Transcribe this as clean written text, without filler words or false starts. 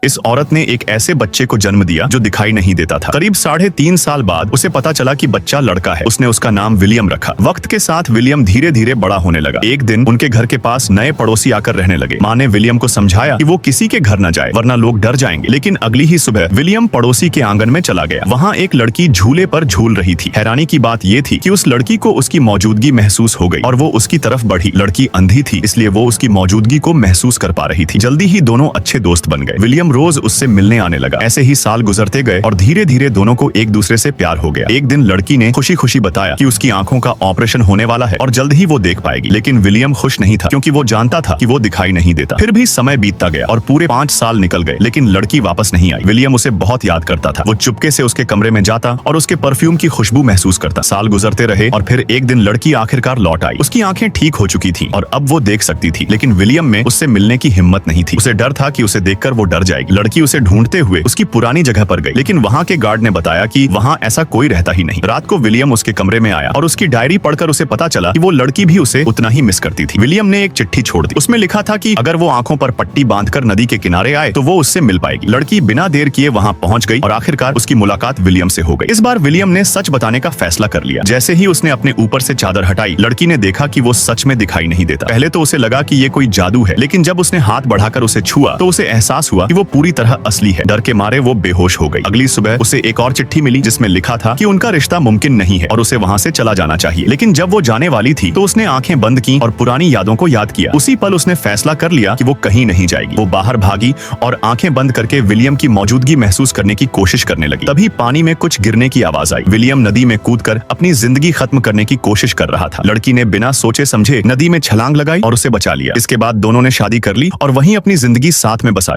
इस औरत ने एक ऐसे बच्चे को जन्म दिया जो दिखाई नहीं देता था। करीब 3.5 साल बाद उसे पता चला कि बच्चा लड़का है। उसने उसका नाम विलियम रखा। वक्त के साथ विलियम धीरे धीरे बड़ा होने लगा। एक दिन उनके घर के पास नए पड़ोसी आकर रहने लगे। माँ ने विलियम को समझाया कि वो किसी के घर न जाए वरना लोग डर जाएंगे। लेकिन अगली ही सुबह विलियम पड़ोसी के आंगन में चला गया। वहाँ एक लड़की झूले पर झूल रही थी। हैरानी की बात ये थी कि उस लड़की को उसकी मौजूदगी महसूस हो गई और वो उसकी तरफ बढ़ी। लड़की अंधी थी, इसलिए वो उसकी मौजूदगी को महसूस कर पा रही थी। जल्दी ही दोनों अच्छे दोस्त बन गए। विलियम रोज उससे मिलने आने लगा। ऐसे ही साल गुजरते गए और धीरे धीरे दोनों को एक दूसरे से प्यार हो गया। एक दिन लड़की ने खुशी खुशी बताया कि उसकी आंखों का ऑपरेशन होने वाला है और जल्द ही वो देख पाएगी। लेकिन विलियम खुश नहीं था क्योंकि वो जानता था कि वो दिखाई नहीं देता। फिर भी समय बीतता गया और पूरे 5 साल निकल गए, लेकिन लड़की वापस नहीं आई। विलियम उसे बहुत याद करता था। वो चुपके से उसके कमरे में जाता और उसके परफ्यूम की खुशबू महसूस करता। साल गुजरते रहे और फिर एक दिन लड़की आखिरकार लौट आई। उसकी आंखें ठीक हो चुकी थी और अब वो देख सकती थी, लेकिन विलियम में उससे मिलने की हिम्मत नहीं थी। उसे डर था कि उसे देखकर वो डर जाएगी। लड़की उसे ढूंढते हुए उसकी पुरानी जगह पर गई, लेकिन वहाँ के गार्ड ने बताया कि वहाँ ऐसा कोई रहता ही नहीं। रात को विलियम उसके कमरे में आया और उसकी डायरी पढ़कर उसे पता चला कि वो लड़की भी उसे उतना ही मिस करती थी। विलियम ने एक चिट्ठी छोड़ दी। उसमें लिखा था कि अगर वो आंखों पर पट्टी बांधकर नदी के किनारे आए तो वो उससे मिल पाएगी। लड़की बिना देर किए वहाँ पहुँच गई और आखिरकार उसकी मुलाकात विलियम से हो गई। इस बार विलियम ने सच बताने का फैसला कर लिया। जैसे ही उसने अपने ऊपर से चादर हटाई, लड़की ने देखा कि वो सच में दिखाई नहीं देता। पहले तो उसे लगा कि ये कोई जादू है, लेकिन जब उसने हाथ बढ़ाकर उसे छुआ तो उसे एहसास हुआ कि वो पूरी तरह असली है। डर के मारे वो बेहोश हो गई। अगली सुबह उसे एक और चिट्ठी मिली जिसमें लिखा था कि उनका रिश्ता मुमकिन नहीं है और उसे वहाँ से चला जाना चाहिए। लेकिन जब वो जाने वाली थी तो उसने आंखें बंद की और पुरानी यादों को याद किया। उसी पल उसने फैसला कर लिया कि वो कहीं नहीं जाएगी। वो बाहर भागी और आंखें बंद करके विलियम की मौजूदगी महसूस करने की कोशिश करने लगी। तभी पानी में कुछ गिरने की आवाज आई। विलियम नदी में कूदकर अपनी जिंदगी खत्म करने की कोशिश कर रहा था। लड़की ने बिना सोचे समझे नदी में छलांग लगाई और उसे बचा लिया। इसके बाद दोनों ने शादी कर ली और वहीं अपनी जिंदगी साथ में बसा ली।